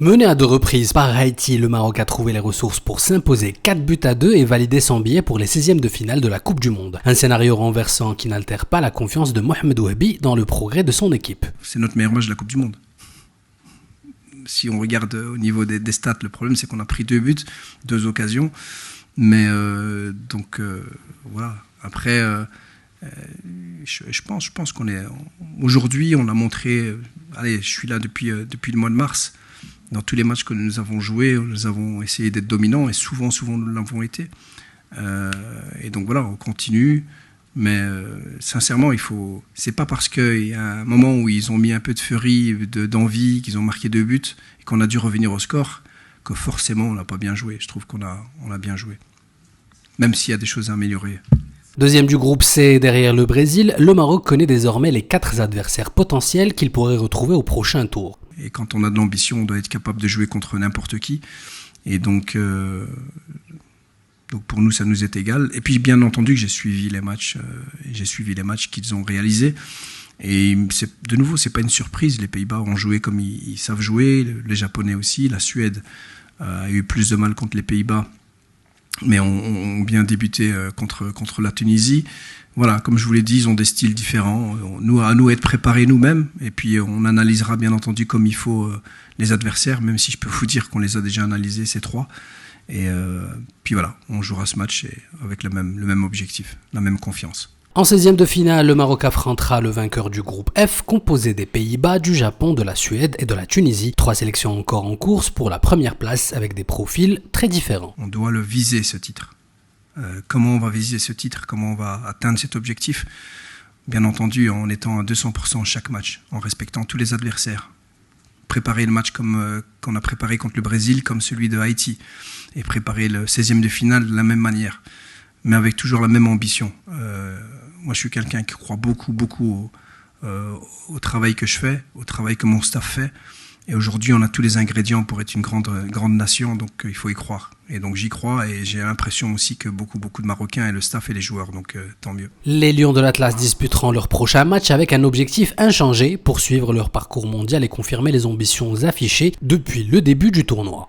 Mené à 2 reprises par Haïti, le Maroc a trouvé les ressources pour s'imposer 4-2 et valider son billet pour les 16e de finale de la Coupe du Monde. Un scénario renversant qui n'altère pas la confiance de Mohamed Wahbi dans le progrès de son équipe. C'est notre meilleur match de la Coupe du Monde. Si on regarde au niveau des stats, le problème c'est qu'on a pris 2 buts, 2 occasions. Mais voilà. Après, je pense qu'on est... Aujourd'hui, on a montré... Allez, je suis là depuis le mois de mars. Dans tous les matchs que nous avons joués, nous avons essayé d'être dominants et souvent nous l'avons été. Et donc voilà, on continue. Mais sincèrement, c'est pas parce qu'il y a un moment où ils ont mis un peu de furie, d'envie, qu'ils ont marqué 2 buts et qu'on a dû revenir au score que forcément on n'a pas bien joué. Je trouve qu'on a bien joué. Même s'il y a des choses à améliorer. Deuxième du groupe C derrière le Brésil, le Maroc connaît désormais les 4 adversaires potentiels qu'il pourrait retrouver au prochain tour. Et quand on a de l'ambition, on doit être capable de jouer contre n'importe qui. Et donc pour nous, ça nous est égal. Et puis bien entendu que j'ai suivi les matchs qu'ils ont réalisés. Et de nouveau, c'est pas une surprise. Les Pays-Bas ont joué comme ils savent jouer, les Japonais aussi. La Suède a eu plus de mal contre les Pays-Bas, mais ont bien débuté contre la Tunisie. Voilà, comme je vous l'ai dit, ils ont des styles différents. À nous être préparés nous-mêmes, et puis on analysera bien entendu comme il faut les adversaires, même si je peux vous dire qu'on les a déjà analysés, ces 3. Et puis voilà, on jouera ce match avec le même objectif, la même confiance. En 16e de finale, le Maroc affrontera le vainqueur du groupe F, composé des Pays-Bas, du Japon, de la Suède et de la Tunisie. 3 sélections encore en course pour la première place avec des profils très différents. On doit le viser, ce titre. Comment on va viser ce titre? Comment on va atteindre cet objectif? Bien entendu, en étant à 200% chaque match, en respectant tous les adversaires. Préparer le match comme qu'on a préparé contre le Brésil, comme celui de Haïti. Et préparer le 16e de finale de la même manière. Mais avec toujours la même ambition. Moi, je suis quelqu'un qui croit beaucoup au travail que je fais, au travail que mon staff fait. Et aujourd'hui, on a tous les ingrédients pour être une grande nation, donc il faut y croire. Et donc j'y crois, et j'ai l'impression aussi que beaucoup de Marocains et le staff et les joueurs, donc tant mieux. Les Lions de l'Atlas disputeront leur prochain match avec un objectif inchangé, poursuivre leur parcours mondial et confirmer les ambitions affichées depuis le début du tournoi.